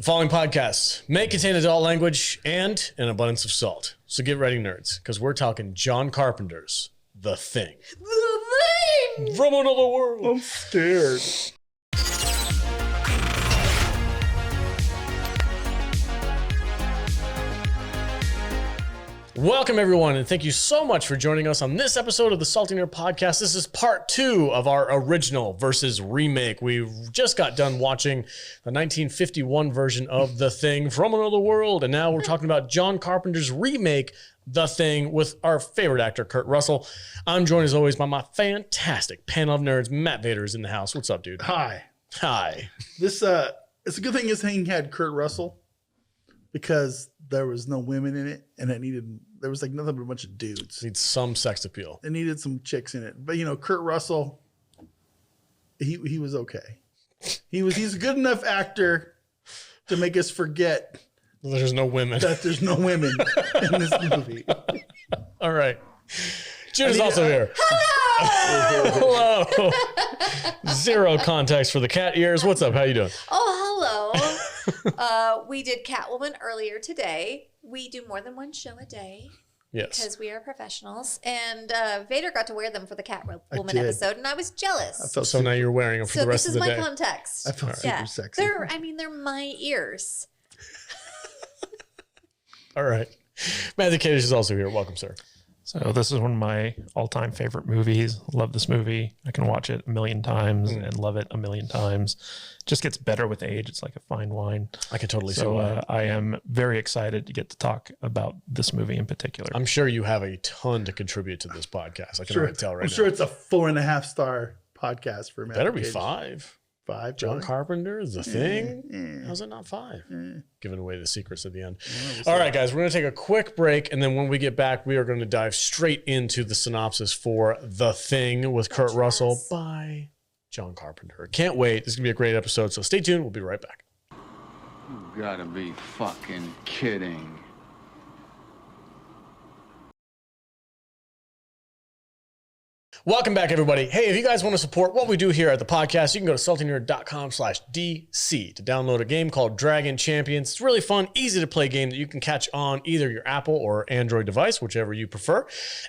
The following podcasts may contain adult language and an abundance of salt. So get ready, nerds, because we're talking John Carpenter's The Thing. The Thing! From another world. I'm scared. Welcome, everyone, and thank you so much for joining us on this episode of the Salty Nerd Podcast. This is part 2 of our original versus remake. We just got done watching the 1951 version of The Thing from Another World, and now we're talking about John Carpenter's remake, The Thing, with our favorite actor, Kurt Russell. I'm joined, as always, by my fantastic panel of nerds. Matt Vader is in the house. What's up, dude? Hi. Hi. This it's a good thing this thing had Kurt Russell because there was no women in it, and there was like nothing but a bunch of dudes. Needs some sex appeal. It needed some chicks in it, but you know, Kurt Russell, he was okay. He's a good enough actor to make us forget There's no women. that there's no women in this movie. All right. Jude is also here. Hello. Zero context for the cat ears. What's up? How you doing? Oh, hello. We did Catwoman earlier today. We do more than one show a day. Yes. Because we are professionals. And Vader got to wear them for the Catwoman did. episode, and I was jealous. So now you're wearing them for the rest of the day. So this is my context. I felt super sexy. They're my ears. All right. Matthew Cadish is also here. Welcome, sir. So this is one of my all-time favorite movies. Love this movie. I can watch it a million times and love it a million times. Just gets better with age. It's like a fine wine. I can totally see So why. I am very excited to get to talk about this movie in particular. I'm sure you have a ton to contribute to this podcast. I can already tell right I'm now. sure it's a 4.5 star podcast for Matt. Better be Cage. 5. 5. John really? Carpenter, The Thing. Yeah. How's it not 5? Yeah. Giving away the secrets at the end. Yeah, All right, guys, we're going to take a quick break. And then when we get back, we are going to dive straight into the synopsis for The Thing with Kurt Russell by John Carpenter. Can't wait. This is going to be a great episode. So stay tuned. We'll be right back. You gotta be fucking kidding. Welcome back, everybody. Hey, if you guys want to support what we do here at the podcast, you can go to saltynerd.com/DC to download a game called Dragon Champions. It's a really fun, easy to play game that you can catch on either your Apple or Android device, whichever you prefer.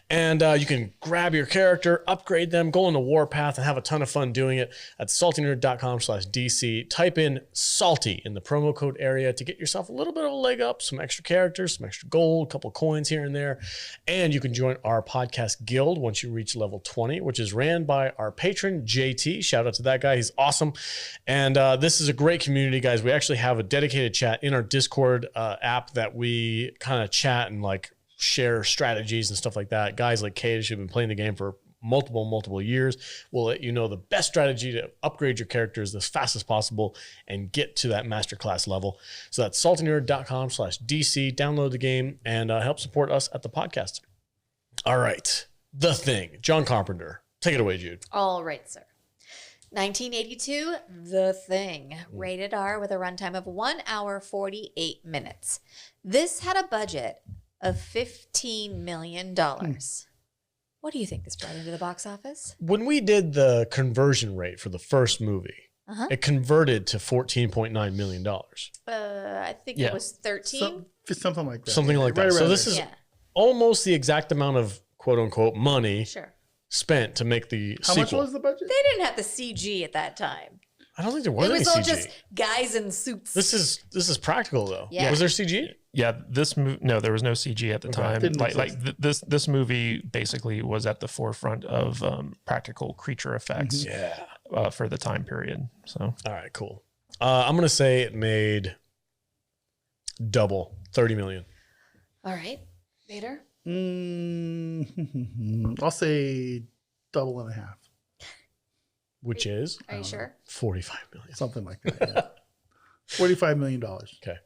And you can grab your character, upgrade them, go on the warpath, and have a ton of fun doing it at saltynerd.com/DC. Type in salty in the promo code area to get yourself a little bit of a leg up, some extra characters, some extra gold, a couple coins here and there. And you can join our podcast guild once you reach level 20, which is ran by our patron, JT. Shout out to that guy. He's awesome. And this is a great community, guys. We actually have a dedicated chat in our Discord app that we kind of chat and like share strategies and stuff like that. Guys like Cadish have been playing the game for multiple years. We'll let you know the best strategy to upgrade your characters as fast as possible and get to that masterclass level. So that's saltynerd.com/DC. Download the game and help support us at the podcast. All right. The Thing. John Carpenter. Take it away, Jude. All right, sir. 1982, The Thing. Rated R with a runtime of 1 hour, 48 minutes. This had a budget of $15 million. What do you think this brought into the box office? When we did the conversion rate for the first movie, it converted to $14.9 million. I think it was 13. Something like that. Something like that. Right So around this there. is almost the exact amount of quote unquote money spent to make the How sequel. much was the budget? They didn't have the CG at that time. I don't think there was It any was all CG. just guys in suits. This is practical though. Yeah. Was there CG? Yeah, no, there was no CG at the time. Didn't This movie basically was at the forefront of practical creature effects for the time period. So All right, cool. I'm gonna say it made double, 30 million. All right, Vader. I'll say double and a half. Which is Are you sure? 45 million. Something like that. Yeah. $45 million. Okay.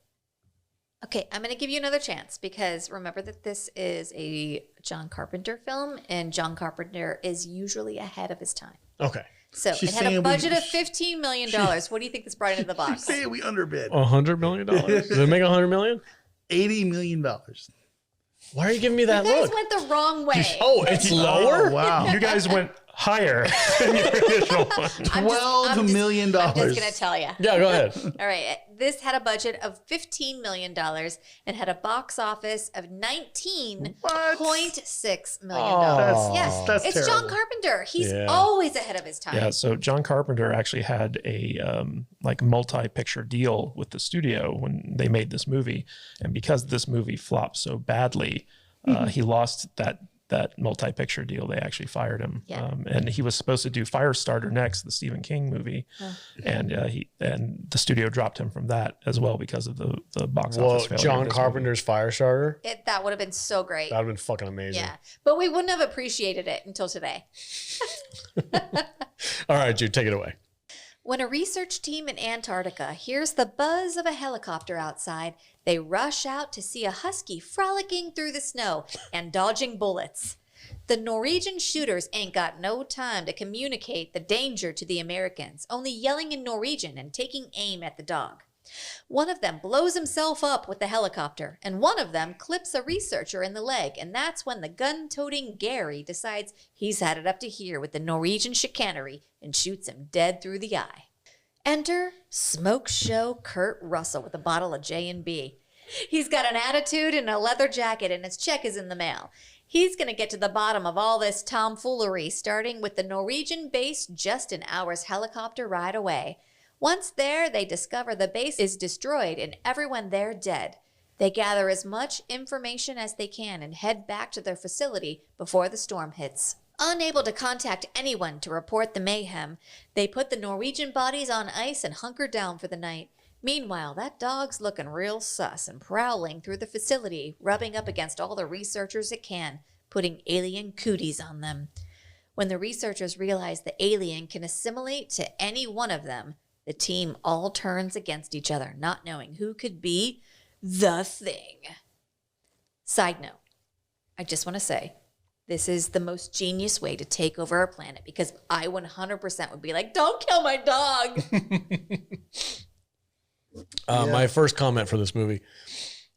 Okay, I'm going to give you another chance because remember that this is a John Carpenter film, and John Carpenter is usually ahead of his time. Okay. So She's it had a saying budget of $15 million. What do you think this brought into the box? Say we underbid. $100 million? Did it make $100 million? $80 million. Why are you giving me that You guys look? went the wrong way. Oh, it's lower? Oh, wow. you guys went higher than the original one. $12 million. I'm just going to tell you. Yeah, go ahead. All right. This had a budget of $15 million and had a box office of $19.6 million. Oh, Yes. that's It's terrible. John Carpenter. He's Yeah. always ahead of his time. Yeah, so John Carpenter actually had a like multi-picture deal with the studio when they made this movie, and because this movie flopped so badly, he lost that multi-picture deal. They actually fired him, Yeah. and he was supposed to do Firestarter next, the Stephen King movie, and the studio dropped him from that as well because of the box Well, office failure. John of this Carpenter's Firestarter. That would have been so great. That would have been fucking amazing. Yeah. But we wouldn't have appreciated it until today. All right, Jude, take it away. When a research team in Antarctica hears the buzz of a helicopter outside, they rush out to see a husky frolicking through the snow and dodging bullets. The Norwegian shooters ain't got no time to communicate the danger to the Americans, only yelling in Norwegian and taking aim at the dog. One of them blows himself up with the helicopter, and one of them clips a researcher in the leg, and that's when the gun-toting Gary decides he's had it up to here with the Norwegian chicanery and shoots him dead through the eye. Enter Smoke Show Kurt Russell with a bottle of J&B. He's got an attitude and a leather jacket, and his check is in the mail. He's going to get to the bottom of all this tomfoolery, starting with the Norwegian base just an hour's helicopter ride away. Once there, they discover the base is destroyed and everyone there dead. They gather as much information as they can and head back to their facility before the storm hits. Unable to contact anyone to report the mayhem, they put the Norwegian bodies on ice and hunker down for the night. Meanwhile, that dog's looking real sus and prowling through the facility, rubbing up against all the researchers it can, putting alien cooties on them. When the researchers realize the alien can assimilate to any one of them, the team all turns against each other, not knowing who could be the thing. Side note, I just want to say, this is the most genius way to take over our planet, because I 100% would be like, don't kill my dog. My first comment for this movie,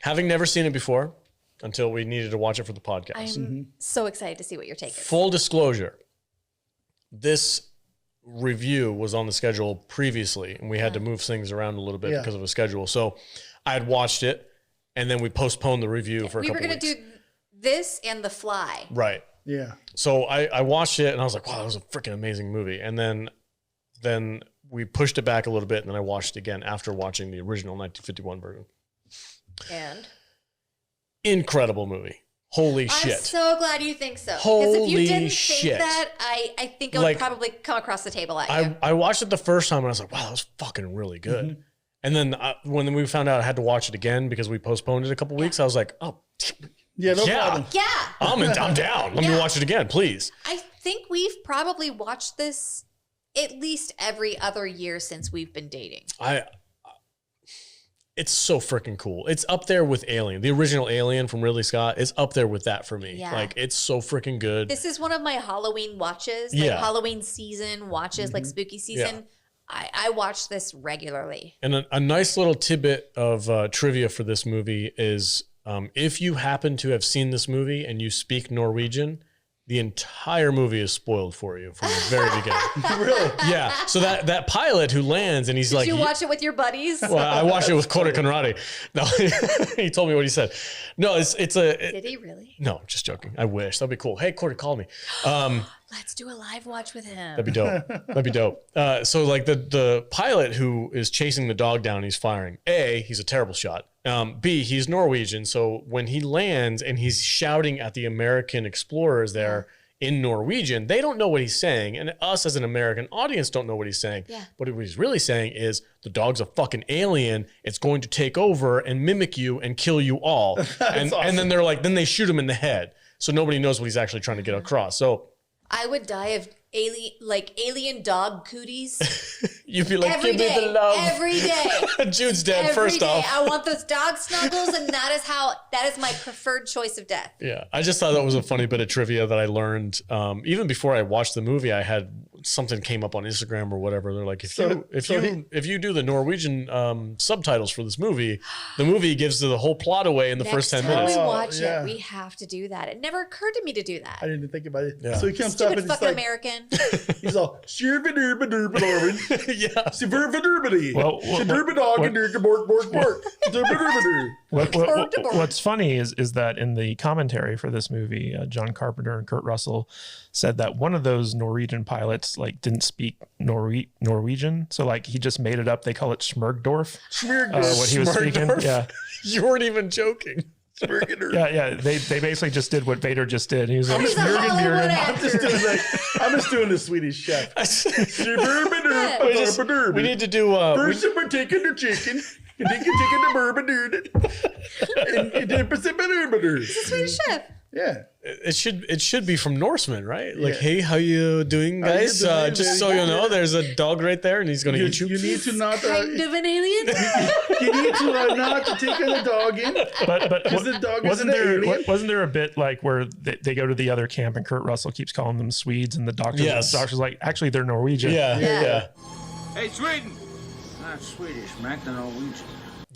having never seen it before until we needed to watch it for the podcast. I'm so excited to see what your take is. Full disclosure, this review was on the schedule previously, and we had to move things around a little bit because of a schedule. So I had watched it, and then we postponed the review for a couple weeks. We were going to do this and The Fly. Right. Yeah. So I watched it, and I was like, wow, that was a freaking amazing movie. And then we pushed it back a little bit, and then I watched it again after watching the original 1951 version. And? Incredible movie. Holy shit. I'm so glad you think so. Holy because if you didn't shit. think that, I think I would Like, probably come across the table at you. I watched it the first time, and I was like, wow, that was fucking really good. And then when we found out I had to watch it again because we postponed it a couple weeks, I was like, oh, Yeah, no Yeah. problem. Yeah. I'm down. Let me watch it again, please. I think we've probably watched this at least every other year since we've been dating. It's so freaking cool. It's up there with Alien. The original Alien from Ridley Scott is up there with that for me. Yeah. Like, it's so freaking good. This is one of my Halloween watches, like Yeah. Halloween season watches, like spooky season. I watch this regularly. And a nice little tidbit of trivia for this movie is if you happen to have seen this movie and you speak Norwegian, the entire movie is spoiled for you from the very beginning. Really? Yeah. So that pilot who lands and he's like, Did you watch it with your buddies? well, I watched it with Kåre Conradi. No, he told me what he said. No, Did he really? no, just joking. I wish that'd be cool. Hey, Kåre, call me. Let's do a live watch with him. That'd be dope. That'd be dope. So like the pilot who is chasing the dog down, he's firing. A, he's a terrible shot. B, he's Norwegian. So when he lands and he's shouting at the American explorers there in Norwegian, they don't know what he's saying. And us as an American audience don't know what he's saying. Yeah. But what he's really saying is the dog's a fucking alien. It's going to take over and mimic you and kill you all. And then they're like, then they shoot him in the head. So nobody knows what he's actually trying to get across. So I would die of alien dog cooties you'd be like, every give me day. the love. Every day. Jude's dead, Every first day. off. I want those dog snuggles, and that is my preferred choice of death. Yeah, I just thought that was a funny bit of trivia that I learned. Even before I watched the movie, I had something came up on Instagram or whatever. They're like, if you do the Norwegian subtitles for this movie, the movie gives the whole plot away in the first 10 minutes. Next time we watch it, we have to do that. It never occurred to me to do that. I didn't think about it. Yeah. So he comes up Stupid and he's fucking like, American. he's all, "Shirba-durba-durba-durba." Yeah. "Shirba-durba-durba-dee. Well, Shirba-dog-and-durka-bork-bork-bork. Durba-durba-dur." What's funny is that in the commentary for this movie, John Carpenter and Kurt Russell said that one of those Norwegian pilots like didn't speak Norwegian, so like he just made it up. They call it Schmergdorf. What he was speaking. Schmergdorf? Yeah, You weren't even joking. yeah. They basically just did what Vader just did. He was like, He's a "Björgen, Hollywood Björgen." I'm just doing the Swedish chef. Shirba-durba-durba-durba-durba. We need to do. First, we're taking the chicken, and then you're taking the bourbon, and then It's a Swedish chef. yeah. It should be from Norseman, right? Like, Yeah. hey, how you doing, How you guys? doing, Just so baby? you know, there's a dog right there, and he's going to eat you. You need to not. Kind of an alien. You need to not to take the dog in. But the dog is wasn't an there alien? wasn't there a bit like where they go to the other camp and Kurt Russell keeps calling them Swedes and the doctor's like, actually they're Norwegian. Yeah. Hey, Sweden! Not Swedish, Mac, the Norwegian.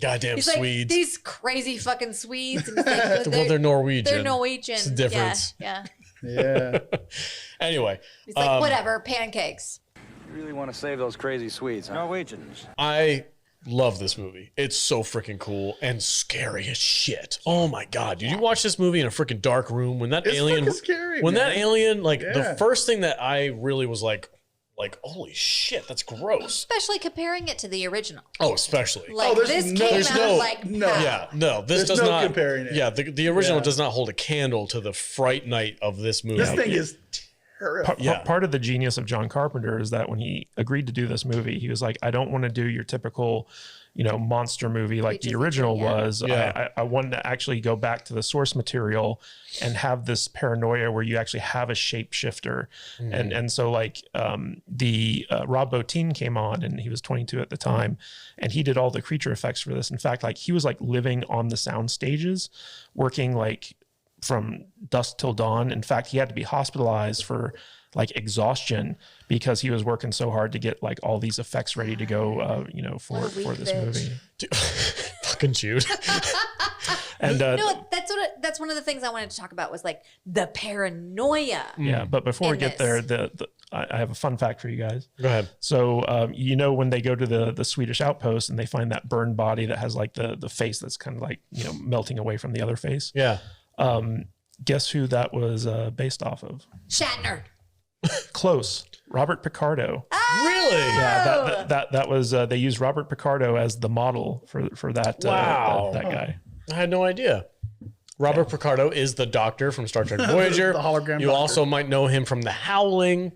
Goddamn He's like, Swedes. these crazy fucking Swedes. And he's like, Well, they're Norwegian. They're Norwegian. It's the difference. Yeah. Yeah. Anyway, He's like, whatever, pancakes. You really want to save those crazy Swedes, huh? Norwegians. I love this movie. It's so freaking cool and scary as shit. Oh my god, did you watch this movie in a freaking dark room when that It's alien? fucking scary, when man. that alien, like Yeah. the first thing that I really was like, holy shit, that's gross. Especially comparing it to the original. Oh, especially. Like, there's this no- came there's out no- like, no. pow. Yeah, no, this There's does no not comparing it. Yeah, the original Yeah. does not hold a candle to the Fright Night of this movie. This thing is terrifying. Yeah. Part of the genius of John Carpenter is that when he agreed to do this movie, he was like, I don't want to do your typical, monster movie like the Creature original feature, yeah. was. Yeah. I wanted to actually go back to the source material and have this paranoia where you actually have a shapeshifter. And so like Rob Bottin came on and he was 22 at the time and he did all the creature effects for this. In fact, like he was like living on the sound stages, working like from dusk till dawn. In fact, he had to be hospitalized for like exhaustion because he was working so hard to get like all these effects ready to go, for weak this bitch. movie. Fucking Jude. And No, that's one of the things I wanted to talk about was like the paranoia. yeah, but before we in get this. there, I have a fun fact for you guys. Go ahead. So when they go to the Swedish outpost and they find that burned body that has like the face that's kind of like melting away from the other face. Yeah. Guess who that was based off of? Shatner. Close. Robert Picardo. Really? Yeah, that was they used Robert Picardo as the model for that Wow. that guy. I had no idea. Robert Picardo is the Doctor from Star Trek Voyager. The hologram You Doctor. also might know him from The Howling,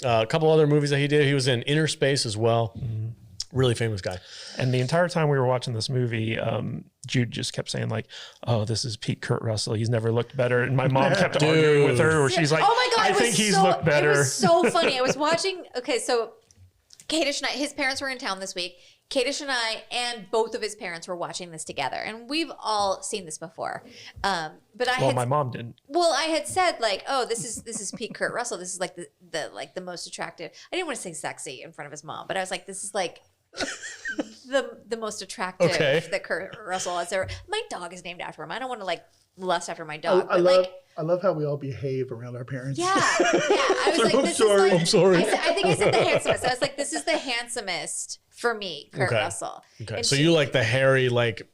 a couple other movies that he did. He was in Inner Space as well. Really famous guy. And the entire time we were watching this movie, Jude just kept saying like, "Oh, this is Pete Kurt Russell. He's never looked better." And my mom kept arguing with her, where she's like, Oh my God, "I it was think he's so, looked better." It was so funny. I was watching, okay, so Kadish and I, his parents were in town this week. Kadish and I and both of his parents were watching this together. And we've all seen this before. But My mom didn't. I had said like, oh, this is Pete Kurt Russell. This is like the most attractive. I didn't want to say sexy in front of his mom, but I was like, this is like the most attractive that Kurt Russell has ever. My dog is named after him. I don't want to like lust after my dog. I love how we all behave around our parents. Yeah. I was like, I'm this sorry. is like, I'm sorry. I think I said the handsomest. I was like, this is the handsomest for me, Kurt Russell. Okay. And So she- you like the hairy, like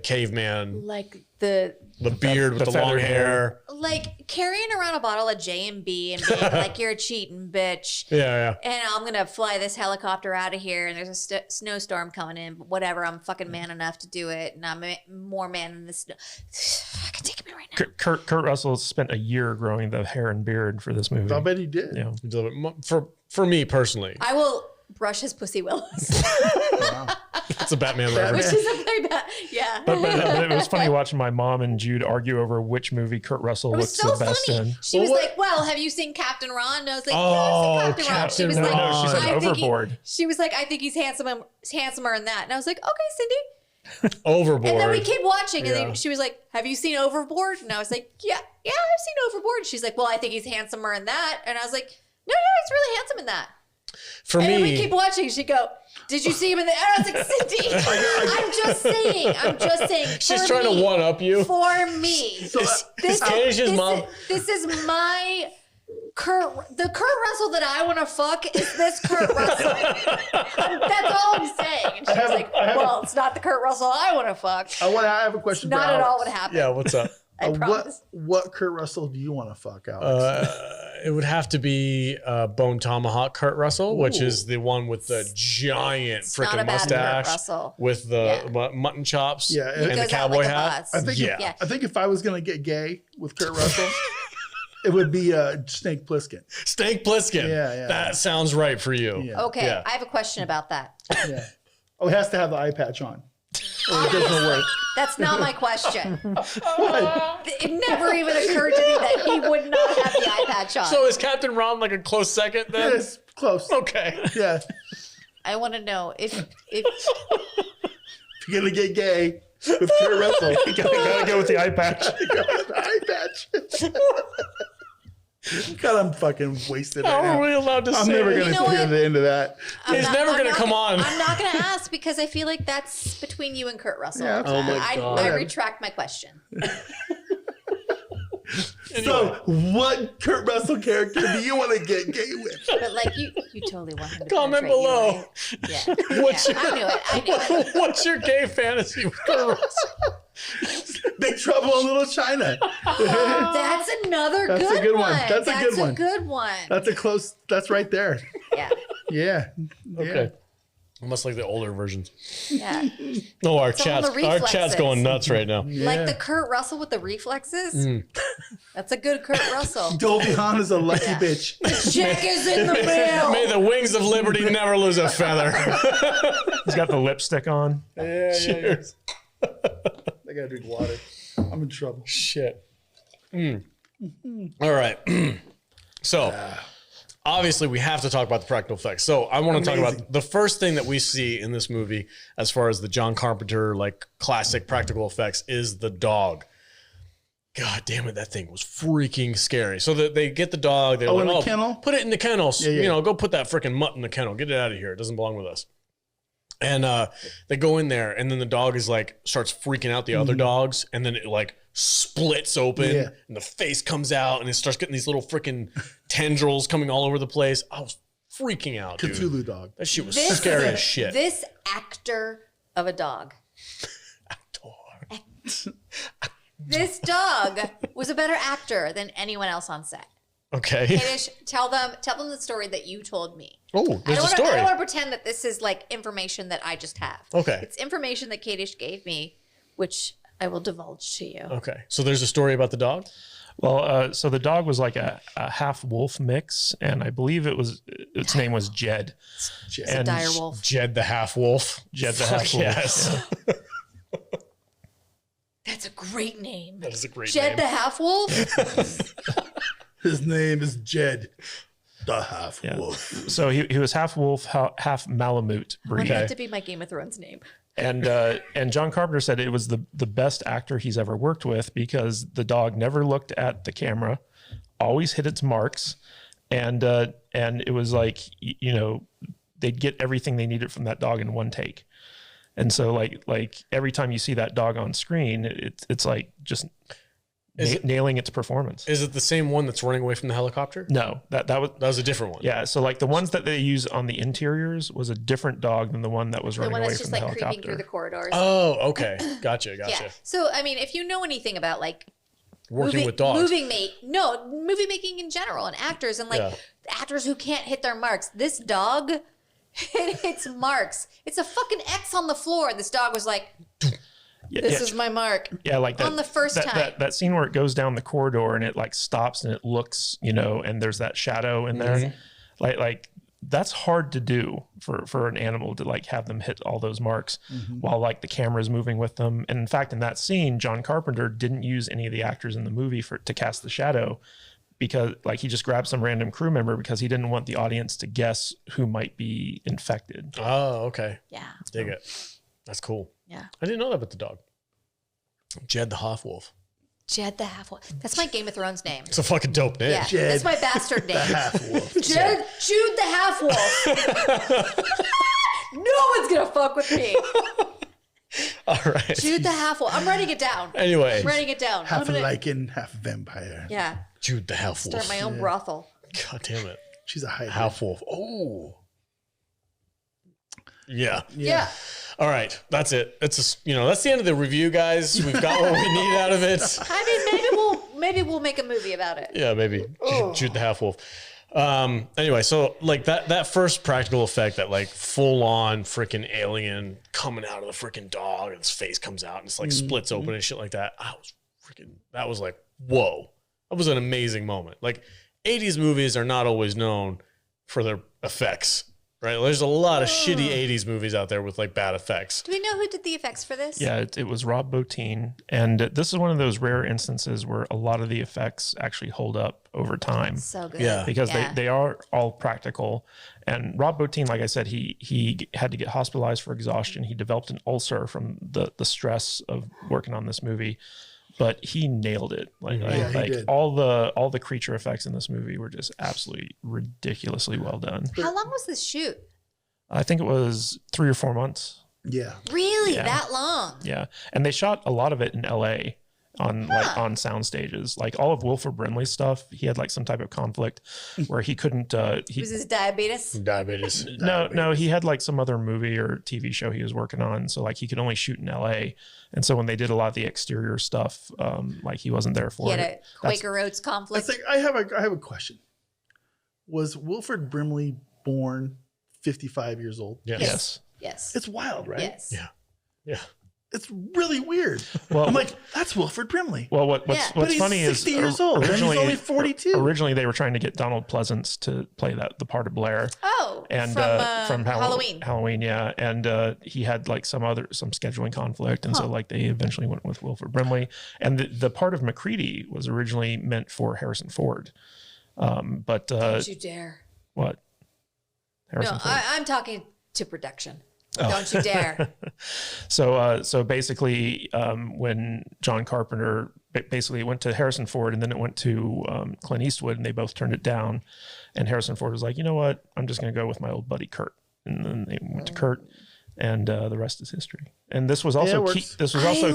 caveman, like the beard with the long feathered hair. like carrying around a bottle of J&B and being like, you're a cheating bitch. Yeah. And I'm going to fly this helicopter out of here and there's a snowstorm coming in. But whatever, I'm fucking man enough to do it. And I'm more man than this. Fucking take me right now. Kurt Russell spent a year growing the hair and beard for this movie. I bet he did. Yeah. For me personally, I will brush his pussy willows. it's a Batman reference. Which is a very bad, yeah. But it was funny watching my mom and Jude argue over which movie Kurt Russell It was looks so the best funny. in. She was like, "Well, have you seen Captain Ron?" And I was like, Oh, "Yeah, I've seen Captain Ron." She was Captain like, Ron. She said "I think Overboard. she was like, "I think he's handsomer in that." And I was like, "Okay, Cindy." Overboard. And then we kept watching, and Yeah. then she was like, "Have you seen Overboard?" And I was like, "Yeah, I've seen Overboard." And she's like, "Well, I think he's handsomer in that." And I was like, No, he's really handsome in that. For And then we me, keep watching. She go, did you see him in the? And I was like, Cindy, I'm just saying. she's for trying to me, one up you. For me. Kadish's mom. This is my the Kurt Russell that I want to fuck is this Kurt Russell. That's all I'm saying. And she's like, well, it's not the Kurt Russell I want to fuck. I have a question. Not for at Alex. all what happened. Yeah, what's up? I promise. What Kurt Russell do you want to fuck, Alex? It would have to be Bone Tomahawk Kurt Russell, which is the one with the giant not a freaking bad mustache Kurt Russell. with the mutton chops Yeah, He and the goes out cowboy like a hat. boss. I think. Yeah. I think if I was gonna get gay with Kurt Russell, it would be Snake Plissken. Stank Plissken. Yeah. That sounds right for you. Yeah. Okay, Yeah. I have a question about that. Yeah. Oh, it has to have the eye patch on. Or it doesn't work. That's not my question. What? It never even occurred to me that he would not have the eye patch on. So is Captain Ron like a close second then? Yes, close. Okay. Yeah. I want to know if If you're gonna get gay with Kurt Russell, You gotta go with the eye patch. go with the eye patch. God, I'm fucking wasted How right are now. we allowed to I'm say never it? gonna You know hear what? the end of that. He's never gonna come on. I'm not going to ask because I feel like that's between you and Kurt Russell. Yeah, Oh my I God. retract my question. So, what Kurt Russell character do you want to get gay with? But like you totally want him to Comment penetrate you, below. right? Yeah. What's Yeah, I knew it. What's your gay fantasy with Kurt Russell? Big Trouble in Little China. That's another That's good a good one. one. That's a good one. good one. That's a close. That's right there. Yeah. Yeah. Okay. Almost like the older versions. Yeah. No, our all chat's the our chat's reflexes. going nuts right now. Like the Kurt Russell with the reflexes. That's a good Kurt Russell. Dolby Hawn is a lucky bitch. Check is in the mail. May the wings of liberty never lose a feather. He's got the lipstick on. Cheers. I gotta drink water. I'm in trouble. Shit. All right. So, obviously, we have to talk about the practical effects. So, I want to talk about the first thing that we see in this movie, as far as the John Carpenter like classic practical effects, is the dog. God damn it, that thing was freaking scary. So they get the dog. They're in the kennel? Put it in the kennels. Yeah. You know, go put that freaking mutt in the kennel. Get it out of here. It doesn't belong with us. And they go in there, and then the dog is like starts freaking out the other dogs, and then it like splits open, Yeah. and the face comes out, and it starts getting these little freaking tendrils coming all over the place. I was freaking out, dude. Cthulhu dog. That shit was scary as shit. This actor of a dog. This dog was a better actor than anyone else on set. Okay. Kadish, tell them the story that you told me. Oh, there's a I story. don't want to pretend that this is like information that I just have. Okay. It's information that Kadish gave me, which I will divulge to you. Okay. So there's a story about the dog? Well, so the dog was like a half wolf mix, and I believe its name was Jed. It's a dire wolf. Jed the half wolf. Jed the Fuck half wolf. yes. Yeah. That's a great name. That is a great Jed name. the half wolf. His name is Jed, the half wolf. So he was half wolf, half Malamute I want breed. that to be my Game of Thrones name. And John Carpenter said it was the best actor he's ever worked with because the dog never looked at the camera, always hit its marks, and it was like they'd get everything they needed from that dog in one take. And so like every time you see that dog on screen, it's like just nailing its performance. Is it the same one that's running away from the helicopter? No, that was a different one. yeah. So like the ones that they use on the interiors was a different dog than the one that was The running one away that's from just the like creeping helicopter. through the corridors. Oh, okay. Gotcha. Yeah. So I mean, if you know anything about like Working with dogs. movie making in general, and actors, and like actors who can't hit their marks. This dog hit its marks. It's a fucking X on the floor. This dog was like, "This is my mark." Yeah, like that on the first time. That scene where it goes down the corridor and it like stops and it looks, and there's that shadow in there. Like that's hard to do for an animal to like have them hit all those marks while like the camera's moving with them. And in fact, in that scene, John Carpenter didn't use any of the actors in the movie to cast the shadow because like he just grabbed some random crew member because he didn't want the audience to guess who might be infected. Oh, okay. Yeah. Dig it. That's cool. Yeah. I didn't know that about the dog. Jed the half wolf. Jed the Half-Wolf. That's my Game of Thrones name. It's a fucking dope name. Yeah, Jed that's my bastard name. Half-Wolf. Jude the Half-Wolf. No one's gonna fuck with me. All right. Jude the Half-Wolf. I'm writing it down. Anyway. I'm writing it down. Half I'm gonna, lichen, half vampire. yeah, Jude the Half-Wolf. start my own brothel. God damn it. She's a hybrid. Half-Wolf. Oh. Yeah. Yeah. All right. That's it. It's that's the end of the review, guys. We've got what we need out of it. I mean, maybe we'll make a movie about it. Yeah, maybe. Jude the Half-Wolf. Anyway, so like that first practical effect, that like full on freaking alien coming out of the freaking dog and its face comes out and it's like splits open and shit like that. That was like, whoa. That was an amazing moment. Like 80s movies are not always known for their effects, right? There's a lot of shitty 80s movies out there with like bad effects. Do we know who did the effects for this? Yeah, it was Rob Bottin. And this is one of those rare instances where a lot of the effects actually hold up over time. So good. Yeah. Because they are all practical. And Rob Bottin, like I said, he had to get hospitalized for exhaustion. He developed an ulcer from the stress of working on this movie. But he nailed it. Like he did. all the creature effects in this movie were just absolutely ridiculously well done. How long was this shoot? I think it was 3 or 4 months. Yeah. Really? Yeah. That long? Yeah, and they shot a lot of it in L.A. on sound stages. Like all of Wilford Brimley's stuff, he had like some type of conflict where he couldn't. Was this diabetes? Diabetes. No, he had like some other movie or TV show he was working on, so like he could only shoot in L.A. And so when they did a lot of the exterior stuff, like he wasn't there for He it. had a Quaker Oats conflict. I have a question. Was Wilford Brimley born 55 years old? Yes. Yes. It's wild, right? Yes. Yeah. Yeah. It's really weird. Well, I'm like, that's Wilford Brimley. Well, what's Yeah. But he's funny 60 is years old, and he's originally only 42. Originally, they were trying to get Donald Pleasance to play the part of Blair. Oh, And from Halloween. Halloween, yeah, and he had like some scheduling conflict, and so like they eventually went with Wilford Brimley, and the part of MacReady was originally meant for Harrison Ford, but Don't you dare. what? Harrison No, Ford. I'm talking to production. Don't you dare. So basically, when John Carpenter basically went to Harrison Ford, and then it went to Clint Eastwood, and they both turned it down, and Harrison Ford was like, you know what, I'm just going to go with my old buddy Kurt, and then they went to Kurt, and the rest is history. And this was also it works.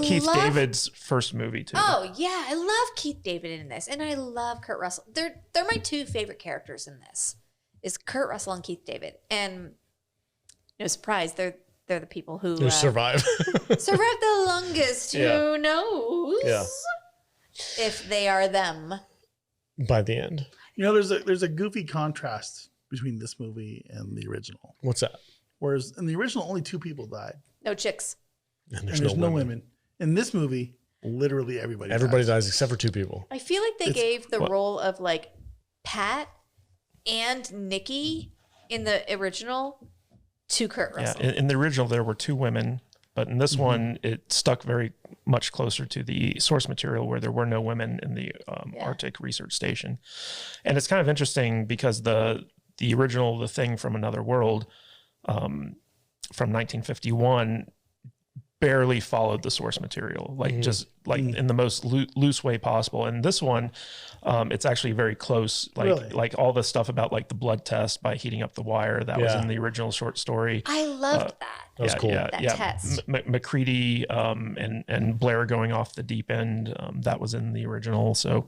Keith David's first movie too. Oh yeah, I love Keith David in this, and I love Kurt Russell. They're my two favorite characters in this. Is Kurt Russell and Keith David, and no surprise, they're the people who survive. survive the longest. Yeah. Who knows? Yeah. If they are them. By the end. You know, there's a goofy contrast between this movie and the original. What's that? Whereas in the original, only 2 people died, No chicks. And and there's no women. In this movie, literally everybody. Everybody dies. dies except for 2 people. I feel like they gave the role of like Pat and Nikki in the original to Kurt Yeah, Russell. in the original there were 2 women, but in this one it stuck very much closer to the source material, where there were no women in the Arctic Research Station. And it's kind of interesting because the original The Thing from Another World from 1951 barely followed the source material, like just like in the most loose way possible. And this one, it's actually very close. Like Really? like all the stuff about like the blood test by heating up the wire that was in the original short story. I loved that. That was cool. That test. MacReady and Blair going off the deep end, that was in the original. So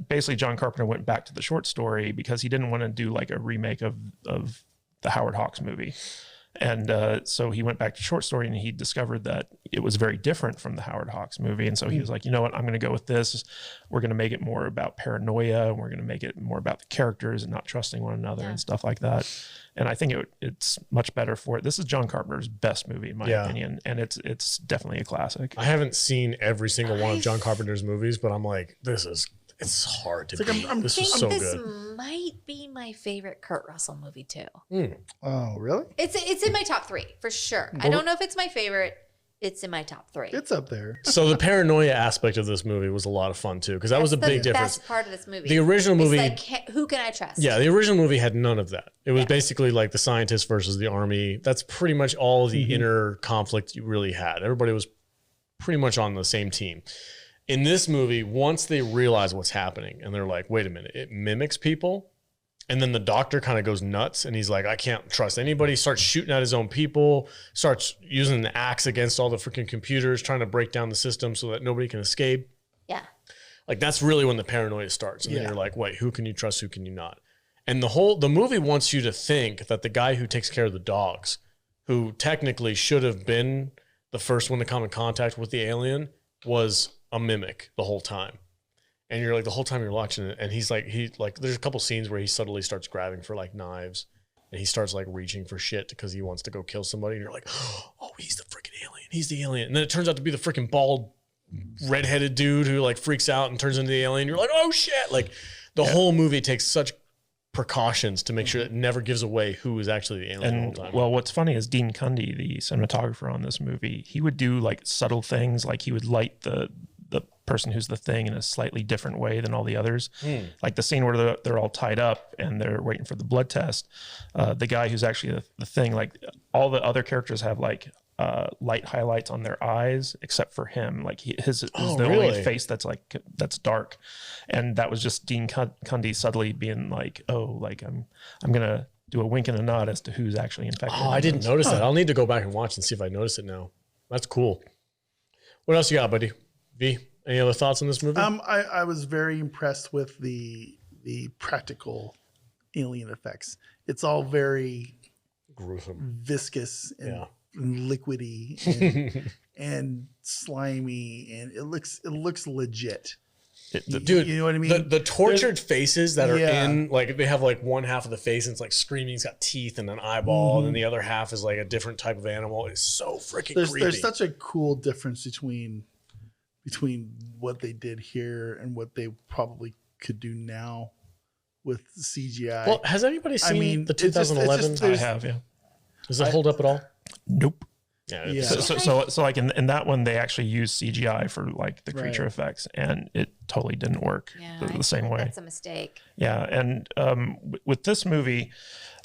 basically, John Carpenter went back to the short story because he didn't want to do like a remake of the Howard Hawks movie. And so he went back to short story, and he discovered that it was very different from the Howard Hawks movie. And so he was like, you know what, I'm going to go with this. We're going to make it more about paranoia, and we're going to make it more about the characters and not trusting one another and stuff like that. And I think it's much better for it. This is John Carpenter's best movie, in my opinion. And it's definitely a classic. I haven't seen every single one of John Carpenter's movies, but I'm like, it's hard to beat. This is so this good. might be my favorite Kurt Russell movie too. Oh, really? It's in my top 3 for sure. I don't know if it's my favorite. It's in my top 3. It's up there. So the paranoia aspect of this movie was a lot of fun too, because that was a big difference. The best part of this movie. The original movie, it's like, who can I trust? yeah, the original movie had none of that. It was basically like the scientists versus the army. That's pretty much all the inner conflict you really had. Everybody was pretty much on the same team. In this movie, once they realize what's happening and they're like, wait a minute, it mimics people. And then the doctor kind of goes nuts and he's like, I can't trust anybody. Starts shooting at his own people, starts using the axe against all the freaking computers, trying to break down the system so that nobody can escape. Yeah. Like that's really when the paranoia starts. And then you're like, wait, who can you trust? Who can you not? And the movie wants you to think that the guy who takes care of the dogs, who technically should have been the first one to come in contact with the alien, was a mimic the whole time. And you're like, the whole time you're watching it, and he's like, there's a couple scenes where he suddenly starts grabbing for like knives, and he starts like reaching for shit because he wants to go kill somebody. And you're like, oh, he's the freaking alien. He's the alien. And then it turns out to be the freaking bald, redheaded dude who like freaks out and turns into the alien. You're like, oh shit! Like the whole movie takes such precautions to make sure it never gives away who is actually the alien the whole time. Well, what's funny is Dean Cundy, the cinematographer on this movie, he would do like subtle things, like he would light the person who's the thing in a slightly different way than all the others. Like the scene where they're all tied up and they're waiting for the blood test. The guy who's actually the thing, like all the other characters have like light highlights on their eyes except for him. Like his is the only face that's dark. And that was just Dean Cundy subtly being like, oh, like I'm gonna do a wink and a nod as to who's actually infected. Oh, I didn't notice that. I'll need to go back and watch and see if I notice it now. That's cool. What else you got, buddy? V, any other thoughts on this movie? I was very impressed with the practical alien effects. It's all very gruesome, viscous, and liquidy, and slimy, and it looks legit. Dude, you know what I mean? The tortured faces that are in, like, they have like one half of the face and it's like screaming, it's got teeth and an eyeball, and then the other half is like a different type of animal. It's so freaking creepy. There's such a cool difference between what they did here and what they probably could do now with CGI. Well, has anybody seen the 2011? I have, yeah. Does it hold up at all? Nope. Yeah. So like in that one, they actually used CGI for like the creature effects, and it totally didn't work the same way. That's a mistake. Yeah, and with this movie,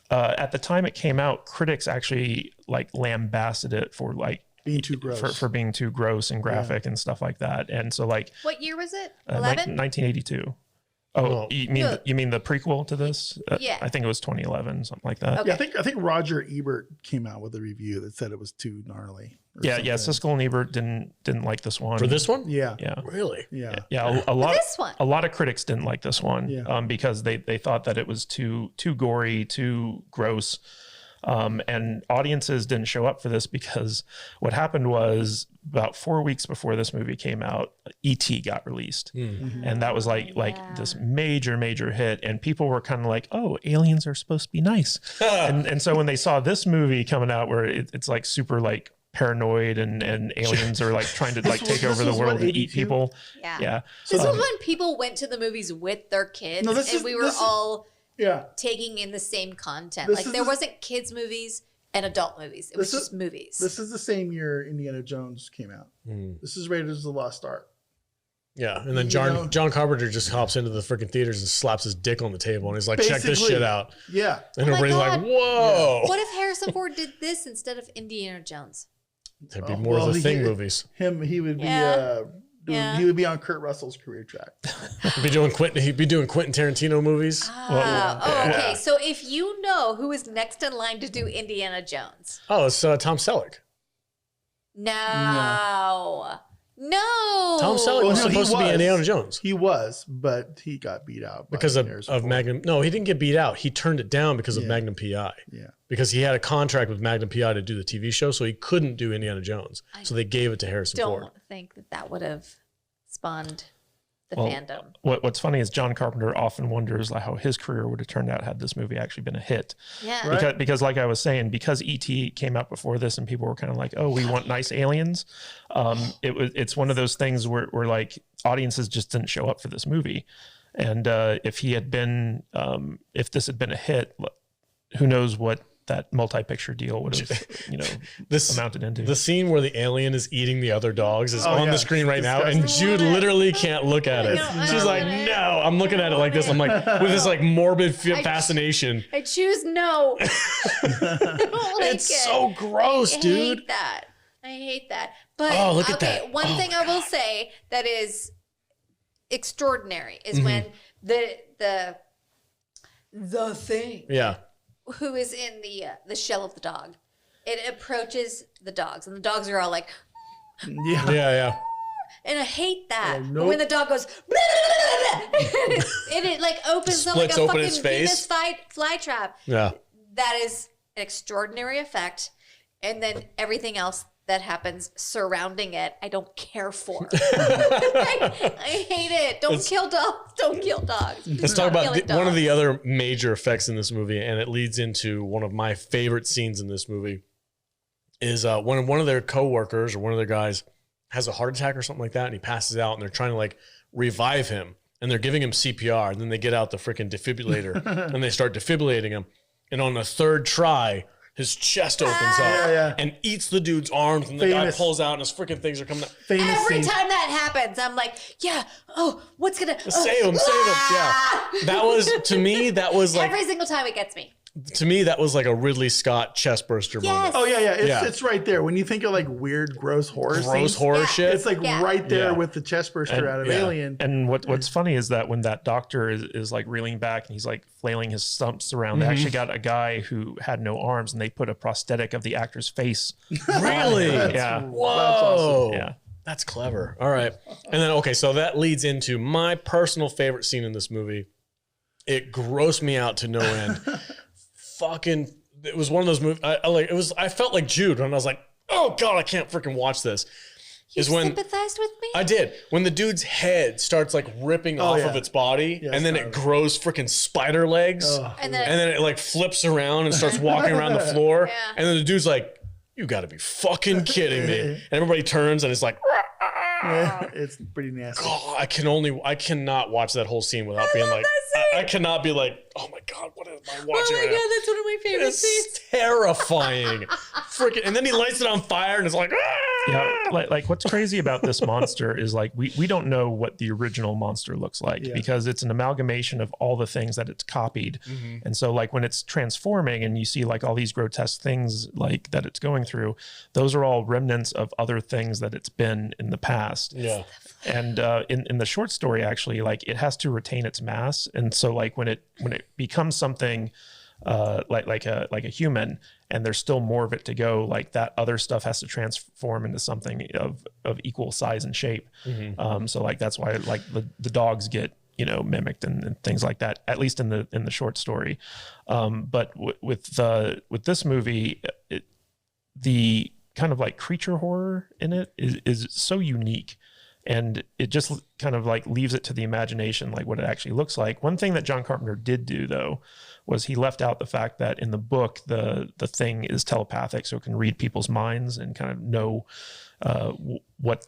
at the time it came out, critics actually like lambasted it for like being too gross, for being too gross and graphic and stuff like that. And so like, what year was it? 1982. Oh, you mean the prequel to this? Yeah, I think it was 2011, something like that. Okay. Yeah, I think Roger Ebert came out with a review that said it was too gnarly. Yeah, Siskel and Ebert didn't like this one. For this one? Yeah. Really? Yeah. A lot of critics didn't like this one because they thought that it was too gory, too gross. And audiences didn't show up for this because what happened was about 4 weeks before this movie came out, E.T. got released. And that was like this major hit. And people were kind of like, oh, aliens are supposed to be nice. and so when they saw this movie coming out where it's like super like paranoid and aliens are like trying to like take over the world and eat people. Yeah. This was when people went to the movies with their kids and we were all taking in the same content. Like there wasn't kids movies and adult movies. It was just movies. This is the same year Indiana Jones came out. This is Raiders of the Lost Ark. Yeah, and then John Carpenter just hops into the freaking theaters and slaps his dick on the table and he's like, check this shit out. Yeah. And everybody's like, whoa. What if Harrison Ford did this instead of Indiana Jones? There'd be more of the Thing movies. He would be he would be on Kurt Russell's career track. He'd be doing Quentin Tarantino movies. Okay. So if you know who is next in line to do Indiana Jones. Oh, it's Tom Selleck. No. Tom Selleck was supposed to be Indiana Jones. He was, but he got beat out because of Magnum. No, he didn't get beat out. He turned it down because of Magnum PI. Yeah. Because he had a contract with Magnum PI to do the TV show, so he couldn't do Indiana Jones. So they gave it to Harrison Ford. I don't think that would have spawned the fandom. What's funny is John Carpenter often wonders like how his career would have turned out had this movie actually been a hit. Yeah. Right. Because like I was saying, because E.T. came out before this and people were kind of like, oh, we want nice aliens. It's one of those things where like audiences just didn't show up for this movie. And if this had been a hit, who knows what that multi-picture deal would have, amounted into. The scene where the alien is eating the other dogs is on the screen right now, and Jude literally can't look at it. She's like, no. I'm looking at it like this. I'm like, with this like morbid fascination. I choose no. I don't like it's so gross, dude. I hate that. But look at that. One thing I will say that is extraordinary is when the thing, who is in the shell of the dog, it approaches the dogs, and the dogs are all like, Yeah. and I hate that. nope. When the dog goes, and it like opens up like Splits a open fucking his face. Venus fly trap. Yeah. That is an extraordinary effect. And then everything else that happens surrounding it, I don't care for. I hate it. Don't kill dogs. Don't kill dogs. Let's talk about one of the other major effects in this movie, and it leads into one of my favorite scenes in this movie. Is when one of their coworkers or one of their guys has a heart attack or something like that, and he passes out, and they're trying to like revive him, and they're giving him CPR, and then they get out the freaking defibrillator and they start defibrillating him, and on the third try, his chest opens up and eats the dude's arms, and the guy pulls out, and his freaking things are coming out. Every time that happens, I'm like, what's gonna save him? Yeah, that was to me. That was like every single time it gets me. To me, that was like a Ridley Scott chest burster moment. Oh yeah. It's right there. When you think of like weird, gross horror scenes, shit, it's like right there with the chest burster out of Alien. And what's funny is that when that doctor is like reeling back and he's like flailing his stumps around, they actually got a guy who had no arms, and they put a prosthetic of the actor's face. Really? Yeah. Whoa. That's awesome. Yeah. That's clever. All right. And then, so that leads into my personal favorite scene in this movie. It grossed me out to no end. It was one of those movies. I felt like Jude when I was like, oh God, I can't freaking watch this. You sympathized with me? I did. When the dude's head starts like ripping off of its body, and then it grows freaking spider legs, and then it like flips around and starts walking around the floor, and then the dude's like, you gotta be fucking kidding me. And everybody turns and it's like, it's pretty nasty. God, I cannot watch that whole scene without being like, I cannot be like, oh my God, what am I watching right now? God, that's one of my favorite scenes. It's terrifying. Freaking, and then he lights it on fire and it's like, like what's crazy about this monster is like we don't know what the original monster looks like because it's an amalgamation of all the things that it's copied. And so like when it's transforming and you see like all these grotesque things like that it's going through, those are all remnants of other things that it's been in the past. Yeah. And in the short story, actually, like it has to retain its mass, and so like when it becomes something like a human, and there's still more of it to go, like that other stuff has to transform into something of equal size and shape. So like that's why like the dogs get mimicked and things like that, at least in the short story. But with this movie, the kind of like creature horror in it is so unique. And it just kind of like leaves it to the imagination, like what it actually looks like. One thing that John Carpenter did do, though, was he left out the fact that in the book, the thing is telepathic, so it can read people's minds and kind of know what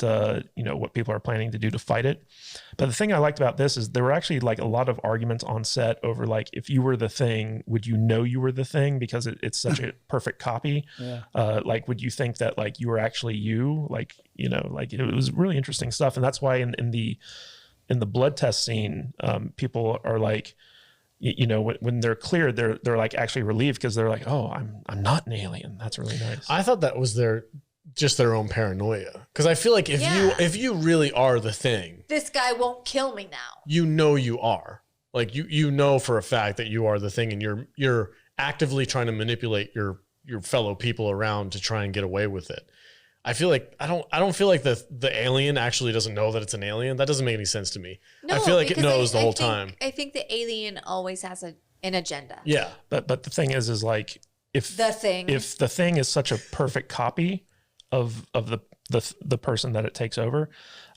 people are planning to do to fight it. But the thing I liked about this is there were actually like a lot of arguments on set over like, if you were the thing, would you know you were the thing because it's such a perfect copy? Like, would you think that like you were actually you? Like, like it was really interesting stuff, and that's why in the blood test scene, people are like, when they're cleared, they're like actually relieved because they're like, oh, I'm not an alien. That's really nice. I thought that was just their own paranoia, because I feel like if you really are the thing, this guy won't kill me now. You are like you know for a fact that you are the thing, and you're actively trying to manipulate your fellow people around to try and get away with it. I feel like I don't feel like the alien actually doesn't know that it's an alien. That doesn't make any sense to me. No, I feel like it knows the whole time. I think the alien always has an agenda. Yeah, but the thing is like if the thing is such a perfect copy of the person that it takes over,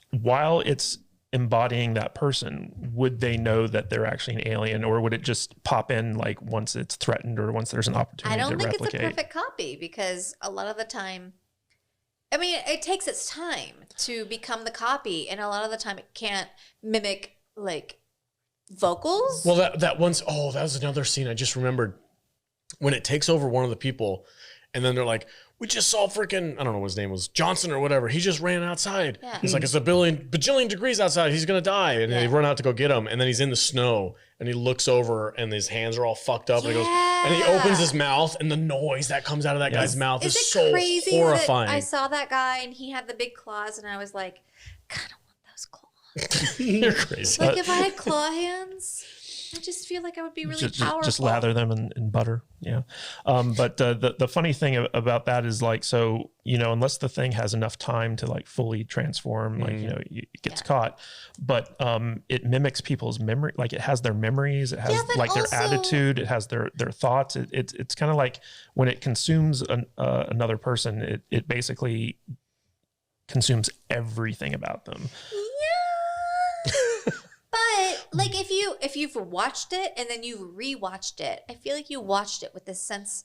while it's embodying that person, would they know that they're actually an alien, or would it just pop in like once it's threatened or once there's an opportunity to replicate? I don't think it's a perfect copy, because a lot of the time, I mean, it takes its time to become the copy, and a lot of the time it can't mimic like vocals. Well, that was another scene I just remembered when it takes over one of the people. And then they're like, we just saw freaking, I don't know what his name was, Johnson or whatever. He just ran outside. Yeah. It's like, it's a bajillion degrees outside. He's going to die. And they run out to go get him. And then he's in the snow and he looks over and his hands are all fucked up. And he goes, and he opens his mouth and the noise that comes out of that guy's mouth is so crazy horrifying. I saw that guy and he had the big claws and I was like, kind of want those claws. You're crazy. Like if I had claw hands, I just feel like I would be really powerful. Just lather them in butter. Yeah. But the funny thing about that is like, so, you know, unless the thing has enough time to like fully transform, like, you know, it gets caught, but it mimics people's memory. Like it has their memories, it has like their attitude, it has their thoughts. It's kind of like when it consumes another person, it basically consumes everything about them. But like if you've watched it and then you've rewatched it, I feel like you rewatched it with the sense